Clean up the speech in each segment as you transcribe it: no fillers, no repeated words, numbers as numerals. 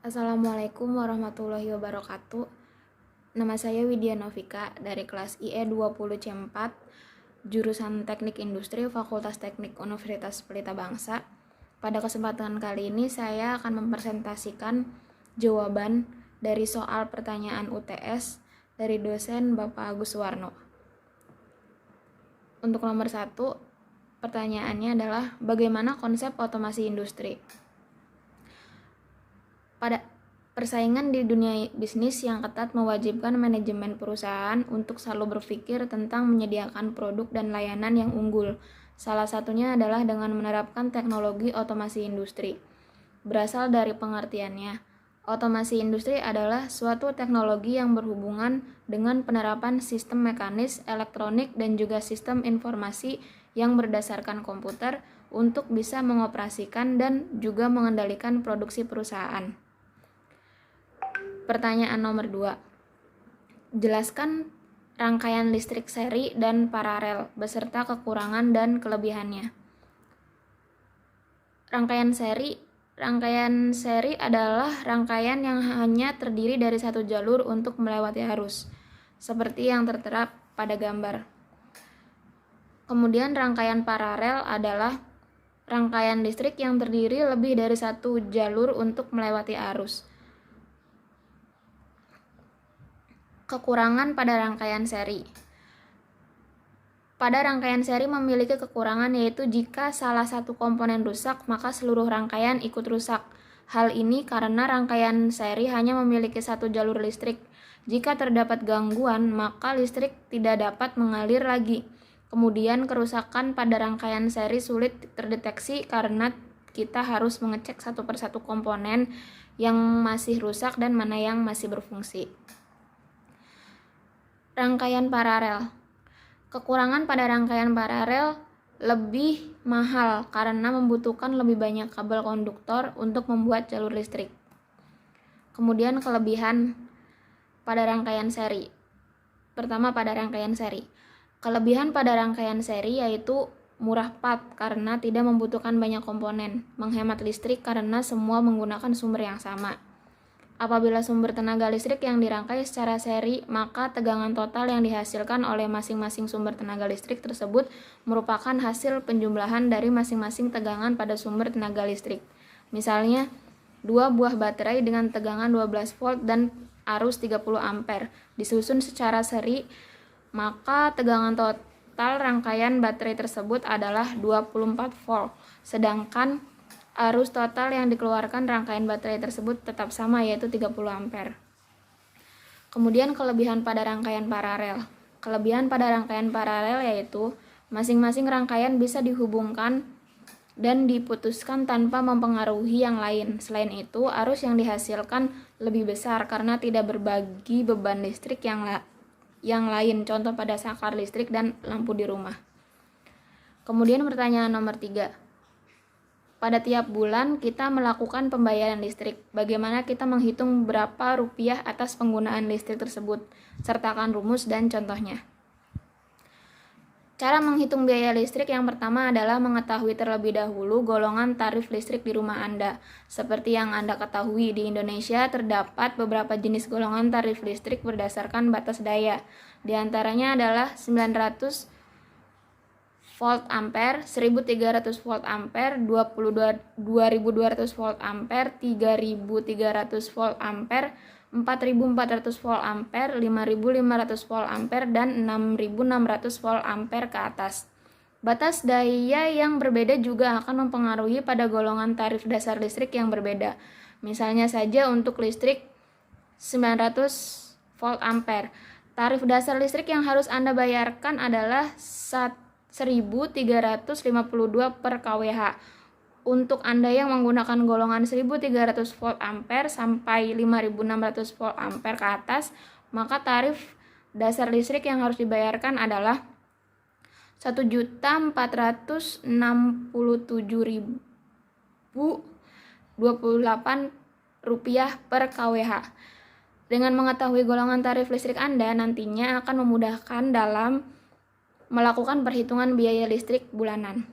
Assalamualaikum warahmatullahi wabarakatuh. Nama saya Widya Novika dari kelas IE 20C4, jurusan Teknik Industri, Fakultas Teknik Universitas Pelita Bangsa. Pada kesempatan kali ini saya akan mempresentasikan jawaban dari soal pertanyaan UTS dari dosen Bapak Agus Warno. Untuk nomor 1, pertanyaannya adalah bagaimana konsep otomasi industri? Pada persaingan di dunia bisnis yang ketat mewajibkan manajemen perusahaan untuk selalu berpikir tentang menyediakan produk dan layanan yang unggul. Salah satunya adalah dengan menerapkan teknologi otomasi industri. Berasal dari pengertiannya, otomasi industri adalah suatu teknologi yang berhubungan dengan penerapan sistem mekanis, elektronik, dan juga sistem informasi yang berdasarkan komputer untuk bisa mengoperasikan dan juga mengendalikan produksi perusahaan. Pertanyaan nomor 2. Jelaskan rangkaian listrik seri dan paralel beserta kekurangan dan kelebihannya. Rangkaian seri adalah rangkaian yang hanya terdiri dari satu jalur untuk melewati arus, seperti yang tertera pada gambar. Kemudian rangkaian paralel adalah rangkaian listrik yang terdiri lebih dari satu jalur untuk melewati arus. Kekurangan pada rangkaian seri. Pada rangkaian seri memiliki kekurangan, yaitu jika salah satu komponen rusak, maka seluruh rangkaian ikut rusak. Hal ini karena rangkaian seri hanya memiliki satu jalur listrik. Jika terdapat gangguan, maka listrik tidak dapat mengalir lagi. Kemudian kerusakan pada rangkaian seri sulit terdeteksi karena kita harus mengecek satu persatu komponen yang masih rusak dan mana yang masih berfungsi. Rangkaian paralel. Kekurangan pada rangkaian paralel lebih mahal karena membutuhkan lebih banyak kabel konduktor untuk membuat jalur listrik. Kemudian kelebihan pada rangkaian seri. Pertama, pada rangkaian seri. Kelebihan pada rangkaian seri yaitu murah part karena tidak membutuhkan banyak komponen, menghemat listrik karena semua menggunakan sumber yang sama. Apabila sumber tenaga listrik yang dirangkai secara seri, maka tegangan total yang dihasilkan oleh masing-masing sumber tenaga listrik tersebut merupakan hasil penjumlahan dari masing-masing tegangan pada sumber tenaga listrik. Misalnya, 2 buah baterai dengan tegangan 12 volt dan arus 30 ampere disusun secara seri, maka tegangan total rangkaian baterai tersebut adalah 24 volt, sedangkan arus total yang dikeluarkan rangkaian baterai tersebut tetap sama, yaitu 30 ampere. Kemudian kelebihan pada rangkaian paralel. Kelebihan pada rangkaian paralel yaitu masing-masing rangkaian bisa dihubungkan dan diputuskan tanpa mempengaruhi yang lain. Selain itu, arus yang dihasilkan lebih besar karena tidak berbagi beban listrik yang lain, contoh pada saklar listrik dan lampu di rumah. Kemudian pertanyaan nomor 3. Pada tiap bulan kita melakukan pembayaran listrik. Bagaimana kita menghitung berapa rupiah atas penggunaan listrik tersebut? Sertakan rumus dan contohnya. Cara menghitung biaya listrik yang pertama adalah mengetahui terlebih dahulu golongan tarif listrik di rumah Anda. Seperti yang Anda ketahui, di Indonesia terdapat beberapa jenis golongan tarif listrik berdasarkan batas daya. Di antaranya adalah 900 volt ampere, 1300 volt ampere, 2200 volt ampere, 3300 volt ampere, 4400 volt ampere, 5500 volt ampere, dan 6600 volt ampere ke atas. Batas daya yang berbeda juga akan mempengaruhi pada golongan tarif dasar listrik yang berbeda. Misalnya saja untuk listrik 900 volt ampere, tarif dasar listrik yang harus Anda bayarkan adalah 1.352 per kWh. Untuk Anda yang menggunakan golongan 1.300 volt ampere sampai 5.600 volt ampere ke atas, maka tarif dasar listrik yang harus dibayarkan adalah 1.467.028 rupiah per kWh. Dengan mengetahui golongan tarif listrik Anda nantinya akan memudahkan dalam melakukan perhitungan biaya listrik bulanan.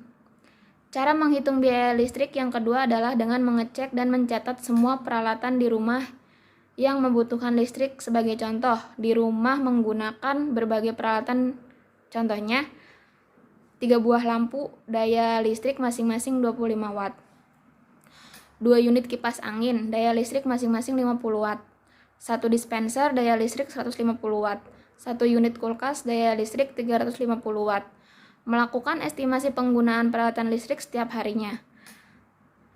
Cara menghitung biaya listrik yang kedua adalah dengan mengecek dan mencatat semua peralatan di rumah yang membutuhkan listrik. Sebagai contoh, di rumah menggunakan berbagai peralatan, contohnya 3 buah lampu daya listrik masing-masing 25 watt, 2 unit kipas angin daya listrik masing-masing 50 watt, 1 dispenser daya listrik 150 watt, 1 unit kulkas daya listrik 350 watt. Melakukan estimasi penggunaan peralatan listrik setiap harinya.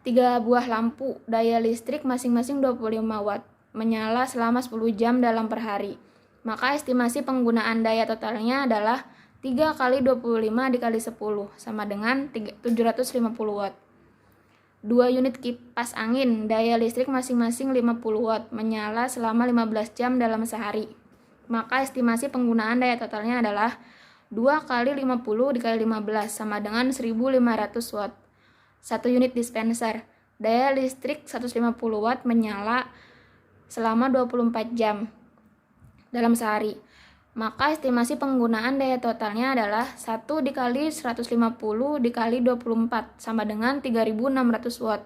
3 buah lampu daya listrik masing-masing 25 watt, menyala selama 10 jam dalam per hari. Maka estimasi penggunaan daya totalnya adalah 3 kali 25 dikali 10 sama dengan 750 watt. 2 unit kipas angin daya listrik masing-masing 50 watt, menyala selama 15 jam dalam sehari. Maka estimasi penggunaan daya totalnya adalah 2 kali 50 dikali 15 sama dengan 1500 watt. 1 unit dispenser daya listrik 150 watt, menyala selama 24 jam dalam sehari. Maka estimasi penggunaan daya totalnya adalah 1 dikali 150 dikali 24 sama dengan 3600 watt.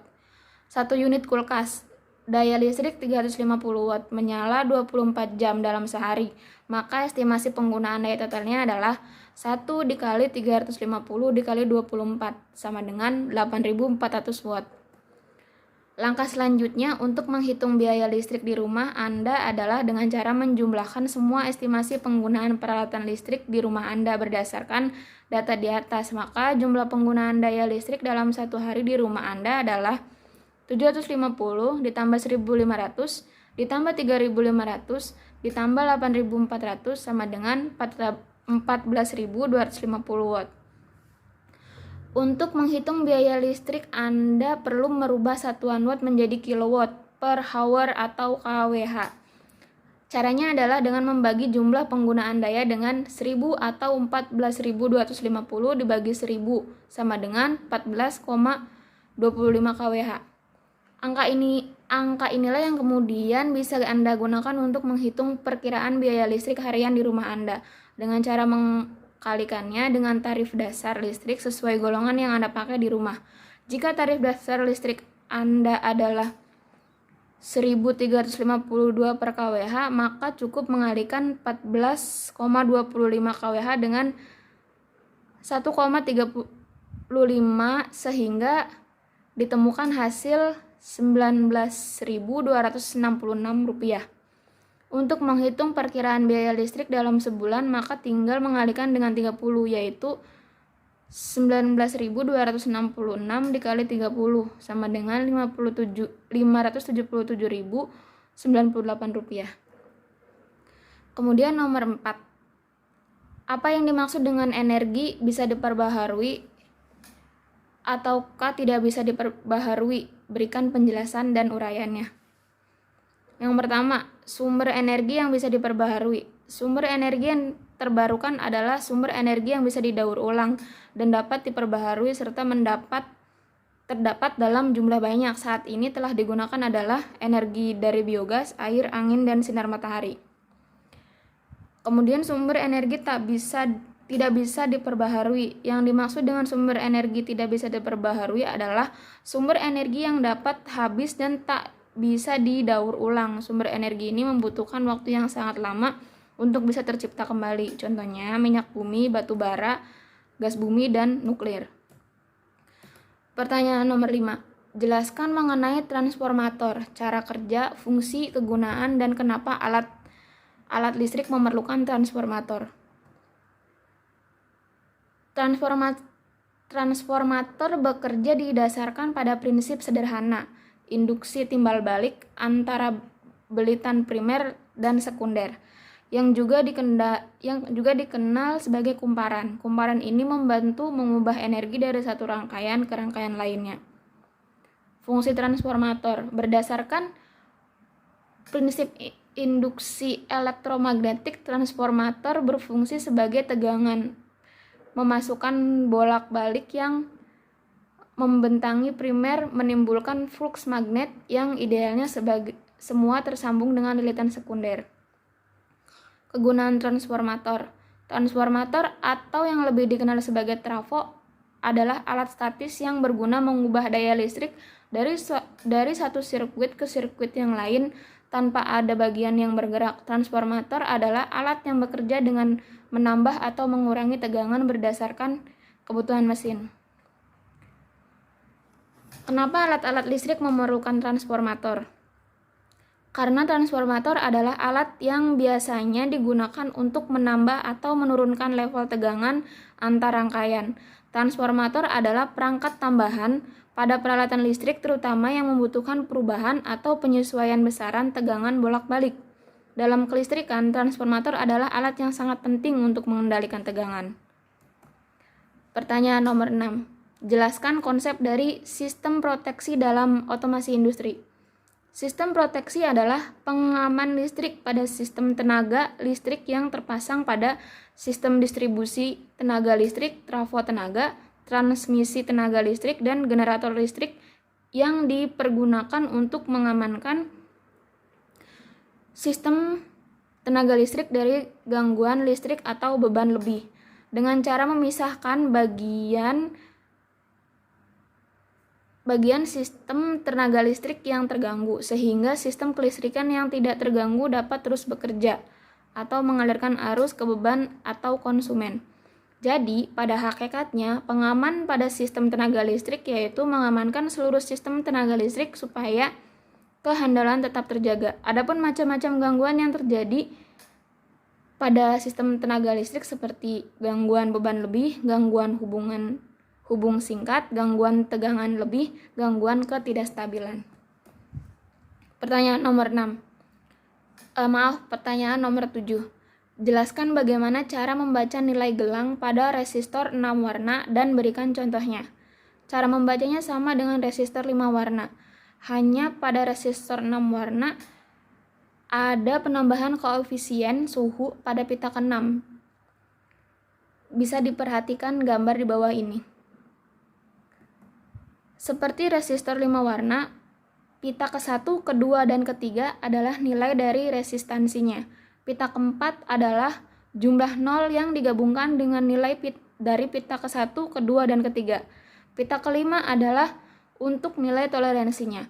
1 unit kulkas daya listrik 350 watt, menyala 24 jam dalam sehari. Maka estimasi penggunaan daya totalnya adalah 1 dikali 350 dikali 24 sama dengan 8400 watt. Langkah selanjutnya untuk menghitung biaya listrik di rumah Anda adalah dengan cara menjumlahkan semua estimasi penggunaan peralatan listrik di rumah Anda berdasarkan data di atas. Maka jumlah penggunaan daya listrik dalam satu hari di rumah Anda adalah 750 ditambah 1500 ditambah 3500 ditambah 8400 sama dengan 14.250 watt. Untuk menghitung biaya listrik, Anda perlu merubah satuan watt menjadi kilowatt per hour atau kWh. Caranya adalah dengan membagi jumlah penggunaan daya dengan 1000 atau 14.250 dibagi 1000 sama dengan 14,25 kWh. Angka inilah yang kemudian bisa Anda gunakan untuk menghitung perkiraan biaya listrik harian di rumah Anda dengan cara mengkalikannya dengan tarif dasar listrik sesuai golongan yang Anda pakai di rumah. Jika tarif dasar listrik Anda adalah 1352 per kWh, maka cukup mengalikan 14,25 kWh dengan 1,35 sehingga ditemukan hasil Rp19.266. Untuk menghitung perkiraan biaya listrik dalam sebulan, maka tinggal mengalikan dengan 30, yaitu 19.266 dikali 30 sama dengan Rp577.098. Kemudian nomor 4. Apa yang dimaksud dengan energi bisa diperbaharui ataukah tidak bisa diperbaharui? Berikan penjelasan dan uraiannya. Yang pertama, sumber energi yang bisa diperbaharui. Sumber energi yang terbarukan adalah sumber energi yang bisa didaur ulang dan dapat diperbaharui serta terdapat dalam jumlah banyak. Saat ini telah digunakan adalah energi dari biogas, air, angin, dan sinar matahari. Kemudian sumber energi tidak bisa diperbaharui. Yang dimaksud dengan sumber energi tidak bisa diperbaharui adalah sumber energi yang dapat habis dan tak bisa didaur ulang. Sumber energi ini membutuhkan waktu yang sangat lama untuk bisa tercipta kembali. Contohnya minyak bumi, batu bara, gas bumi, dan nuklir. Pertanyaan nomor 5. Jelaskan mengenai transformator, cara kerja, fungsi, kegunaan, dan kenapa alat listrik memerlukan transformator. Transformator bekerja didasarkan pada prinsip sederhana, induksi timbal balik antara belitan primer dan sekunder, yang juga dikenal sebagai kumparan. Kumparan ini membantu mengubah energi dari satu rangkaian ke rangkaian lainnya. Fungsi transformator berdasarkan prinsip induksi elektromagnetik, transformator berfungsi sebagai tegangan memasukkan bolak-balik yang membentangi primer, menimbulkan flux magnet yang idealnya semua tersambung dengan lilitan sekunder. Kegunaan transformator atau yang lebih dikenal sebagai trafo adalah alat statis yang berguna mengubah daya listrik dari satu sirkuit ke sirkuit yang lain tanpa ada bagian yang bergerak. Transformator adalah alat yang bekerja dengan menambah atau mengurangi tegangan berdasarkan kebutuhan mesin. Kenapa alat-alat listrik memerlukan transformator? Karena transformator adalah alat yang biasanya digunakan untuk menambah atau menurunkan level tegangan antar rangkaian. Transformator adalah perangkat tambahan pada peralatan listrik terutama yang membutuhkan perubahan atau penyesuaian besaran tegangan bolak-balik. Dalam kelistrikan, transformator adalah alat yang sangat penting untuk mengendalikan tegangan. Pertanyaan nomor 6. Jelaskan konsep dari sistem proteksi dalam otomasi industri. Sistem proteksi adalah pengaman listrik pada sistem tenaga listrik yang terpasang pada sistem distribusi tenaga listrik, trafo tenaga, transmisi tenaga listrik, dan generator listrik yang dipergunakan untuk mengamankan sistem tenaga listrik dari gangguan listrik atau beban lebih, dengan cara memisahkan bagian sistem tenaga listrik yang terganggu, sehingga sistem kelistrikan yang tidak terganggu dapat terus bekerja atau mengalirkan arus ke beban atau konsumen. Jadi, pada hakikatnya, pengaman pada sistem tenaga listrik yaitu mengamankan seluruh sistem tenaga listrik supaya kehandalan tetap terjaga. Adapun macam-macam gangguan yang terjadi pada sistem tenaga listrik seperti gangguan beban lebih, gangguan hubung singkat, gangguan tegangan lebih, gangguan ketidakstabilan. Pertanyaan nomor 6. Pertanyaan nomor 7. Jelaskan bagaimana cara membaca nilai gelang pada resistor 6 warna dan berikan contohnya. Cara membacanya sama dengan resistor 5 warna. Hanya pada resistor 6 warna ada penambahan koefisien suhu pada pita ke-6. Bisa diperhatikan gambar di bawah ini. Seperti resistor 5 warna, pita ke-1, ke-2, dan ke-3 adalah nilai dari resistansinya. Pita ke-4 adalah jumlah nol yang digabungkan dengan nilai dari pita ke-1, ke-2, dan ke-3. Pita ke-5 adalah untuk nilai toleransinya.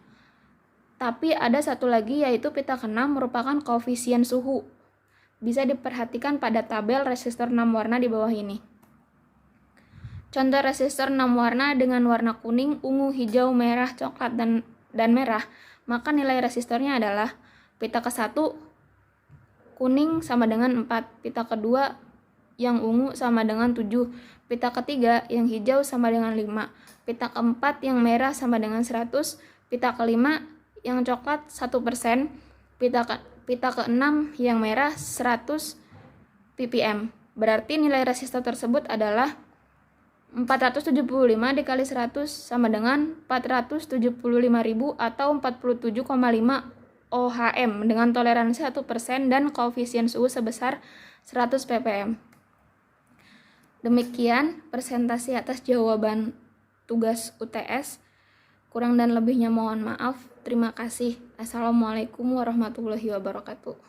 Tapi ada satu lagi yaitu pita ke-6 merupakan koefisien suhu. Bisa diperhatikan pada tabel resistor 6 warna di bawah ini. Contoh resistor 6 warna dengan warna kuning, ungu, hijau, merah, coklat, dan merah, maka nilai resistornya adalah pita ke-1 kuning sama dengan 4, pita ke-2 yang ungu sama dengan 7, pita ke-3 yang hijau sama dengan 5, pita ke-4 yang merah sama dengan 100, pita ke-5 yang coklat 1%, pita ke-6 yang merah 100 ppm. Berarti nilai resistor tersebut adalah 475 dikali 100 sama dengan 475.000 atau 47,5 ohm dengan toleransi 1% dan koefisien suhu sebesar 100 ppm. Demikian presentasi atas jawaban tugas UTS. Kurang dan lebihnya mohon maaf. Terima kasih. Assalamualaikum warahmatullahi wabarakatuh.